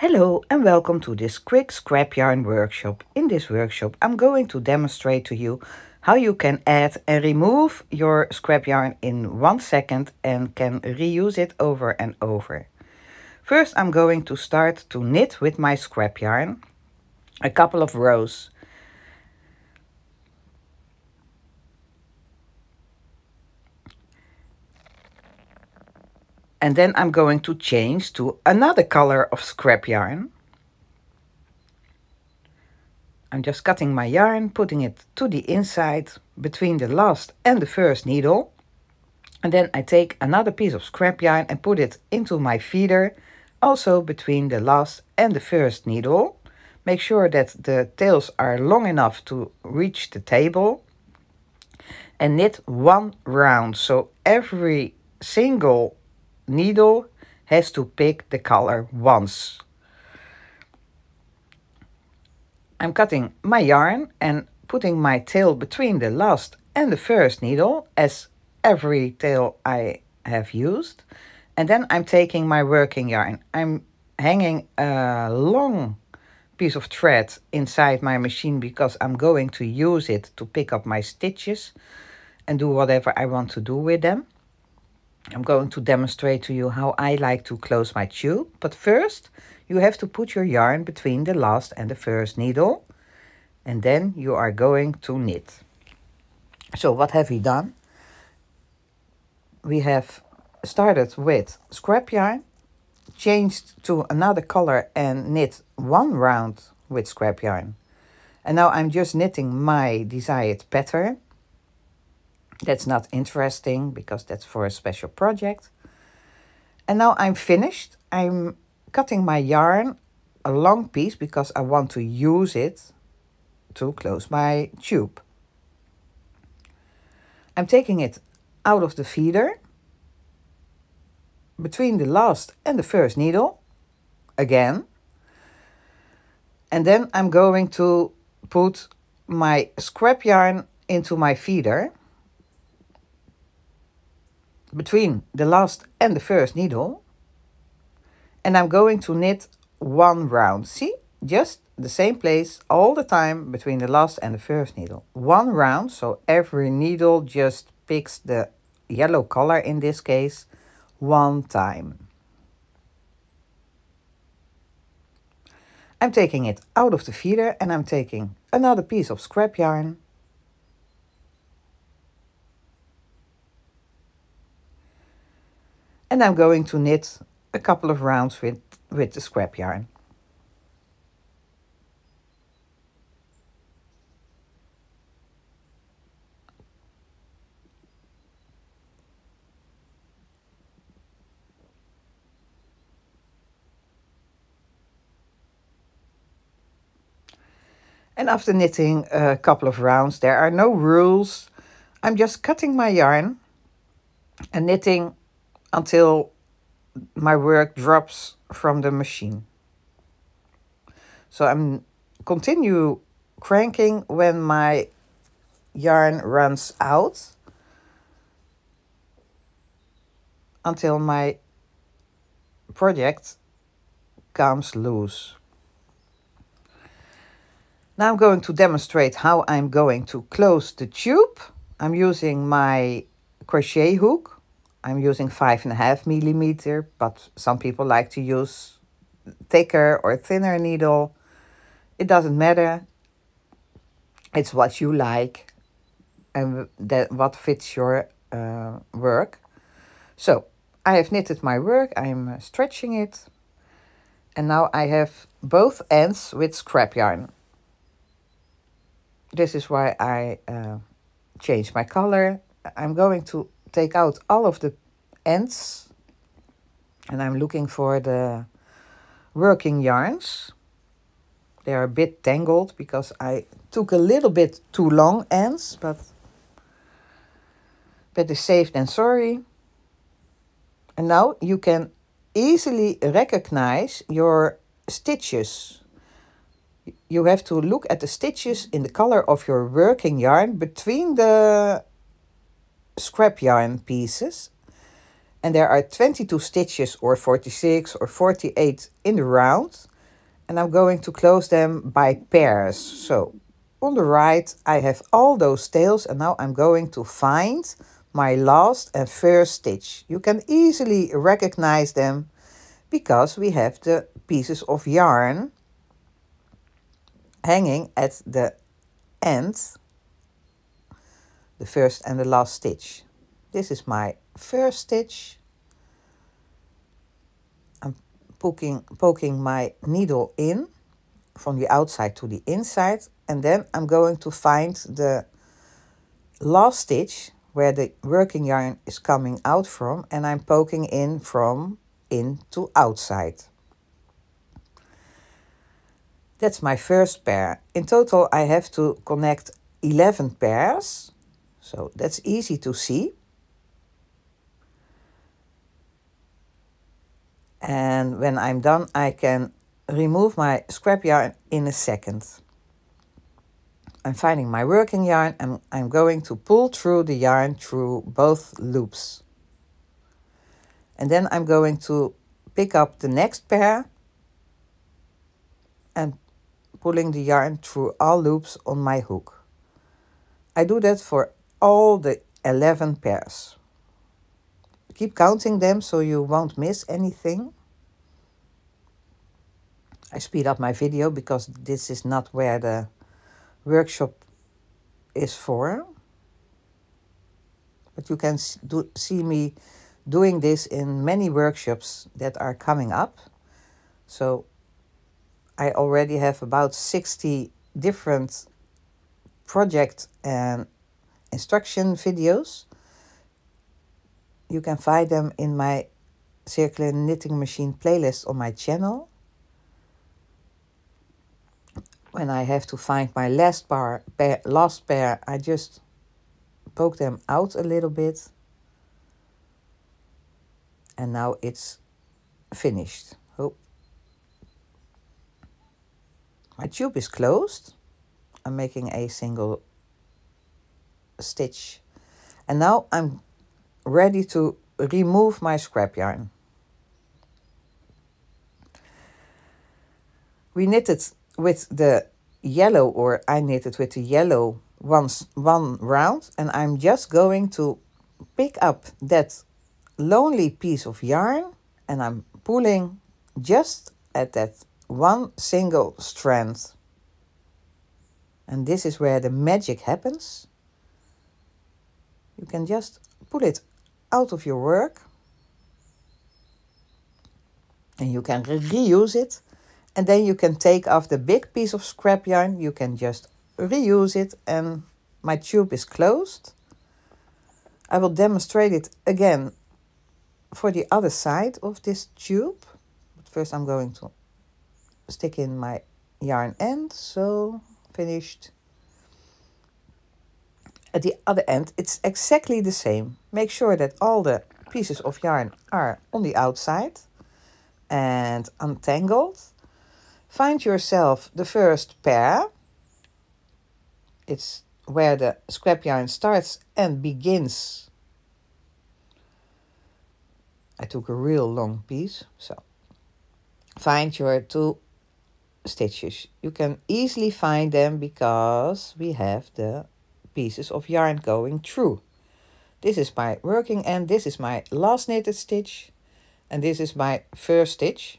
Hello and welcome to this quick scrap yarn workshop. In this workshop I'm going to demonstrate to you how you can add and remove your scrap yarn in 1 second and can reuse it over and over. First I'm going to start to knit with my scrap yarn a couple of rows. And then I'm going to change to another color of scrap yarn. I'm just cutting my yarn, putting it to the inside between the last and the first needle. And then I take another piece of scrap yarn and put it into my feeder, also between the last and the first needle. Make sure that the tails are long enough to reach the table. And knit 1 round, so every single needle has to pick the color once. I'm cutting my yarn and putting my tail between the last and the first needle, as every tail I have used. And then I'm taking my working yarn. I'm hanging a long piece of thread inside my machine because I'm going to use it to pick up my stitches and do whatever I want to do with them. I'm going to demonstrate to you how I like to close my tube. But first, you have to put your yarn between the last and the first needle. And then you are going to knit. So what have we done? We have started with scrap yarn, changed to another color and knit 1 round with scrap yarn. And now I'm just knitting my desired pattern. That's not interesting because that's for a special project. And now I'm finished. I'm cutting my yarn a long piece because I want to use it to close my tube. I'm taking it out of the feeder between the last and the first needle again. And then I'm going to put my scrap yarn into my feeder between the last and the first needle, and I'm going to knit 1 round. See, just the same place all the time between the last and the first needle. 1 round, so every needle just picks the yellow color in this case 1 time. I'm taking it out of the feeder and I'm taking another piece of scrap yarn. And I'm going to knit a couple of rounds with the scrap yarn. And after knitting a couple of rounds, there are no rules. I'm just cutting my yarn and knitting until my work drops from the machine. So I'm continue cranking when my yarn runs out until my project comes loose. Now I'm going to demonstrate how I'm going to close the tube. I'm using my crochet hook. I'm using 5.5 millimeter, but some people like to use thicker or thinner needle. It doesn't matter. It's what you like and what fits your work. So I have knitted my work. I'm stretching it. And now I have both ends with scrap yarn. This is why I changed my color. I'm going to take out all of the ends and I'm looking for the working yarns. They are a bit tangled because I took a little bit too long ends, but better safe than sorry. And now you can easily recognize your stitches. You have to look at the stitches in the color of your working yarn between the scrap yarn pieces. And there are 22 stitches or 46 or 48 in the round. and I'm going to close them by pairs. So on the right I have all those tails, and now I'm going to find my last and first stitch. You can easily recognize them because we have the pieces of yarn hanging at the end, the first and the last stitch. This is my first stitch. I'm poking my needle in from the outside to the inside, and then I'm going to find the last stitch where the working yarn is coming out from, and I'm poking in from in to outside. That's my first pair. In total I have to connect 11 pairs, so that's easy to see. And when I'm done, I can remove my scrap yarn in a second. I'm finding my working yarn and I'm going to pull through the yarn through both loops. And then I'm going to pick up the next pair and pulling the yarn through all loops on my hook. I do that for all the 11 pairs. Keep counting them so you won't miss anything. I speed up my video because this is not where the workshop is for. But you can see me doing this in many workshops that are coming up. So I already have about 60 different project and instruction videos. You can find them in my Circular Knitting Machine playlist on my channel. When I have to find my last pair, I just poke them out a little bit. And now it's finished. Oh. My tube is closed. I'm making a single stitch. And now I'm ready to remove my scrap yarn. We knitted with the yellow, or I knitted with the yellow one round, and I'm just going to pick up that lonely piece of yarn and I'm pulling just at that one single strand. And this is where the magic happens. You can just pull it out of your work and you can reuse it. And then you can take off the big piece of scrap yarn. You can just reuse it, and my tube is closed. I will demonstrate it again for the other side of this tube. But first I'm going to stick in my yarn end. So, finished. At the other end, it's exactly the same. Make sure that all the pieces of yarn are on the outside and untangled. Find yourself the first pair. It's where the scrap yarn starts and begins. I took a real long piece, so find your 2 stitches. You can easily find them because we have the pieces of yarn going through. This is my working end, this is my last knitted stitch, and this is my first stitch.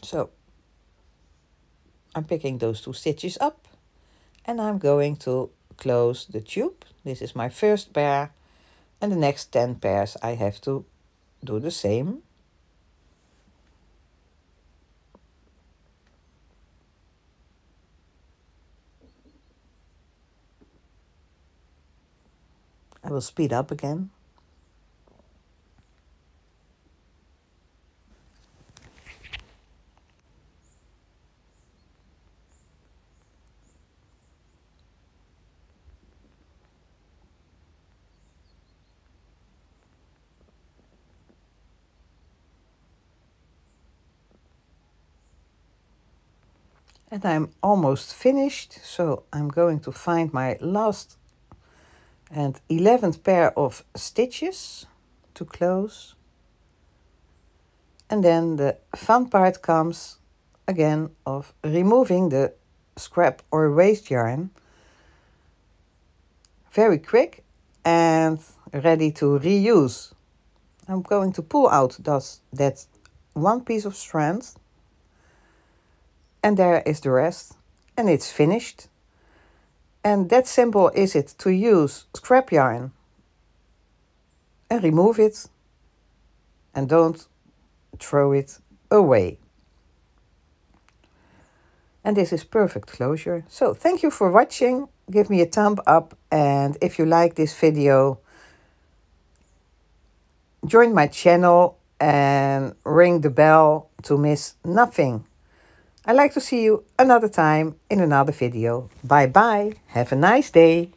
So I'm picking those 2 stitches up and I'm going to close the tube. This is my first pair, and the next 10 pairs I have to do the same. I will speed up again. And I'm almost finished, so I'm going to find my last and 11th pair of stitches to close. And then the fun part comes again of removing the scrap or waste yarn. Very quick and ready to reuse. I'm going to pull out that one piece of strand. And there is the rest. And it's finished. And that simple is it to use scrap yarn and remove it. And don't throw it away. And this is perfect closure. So thank you for watching. Give me a thumb up. And if you like this video, join my channel and ring the bell to miss nothing. I'd like to see you another time in another video. Bye bye. Have a nice day.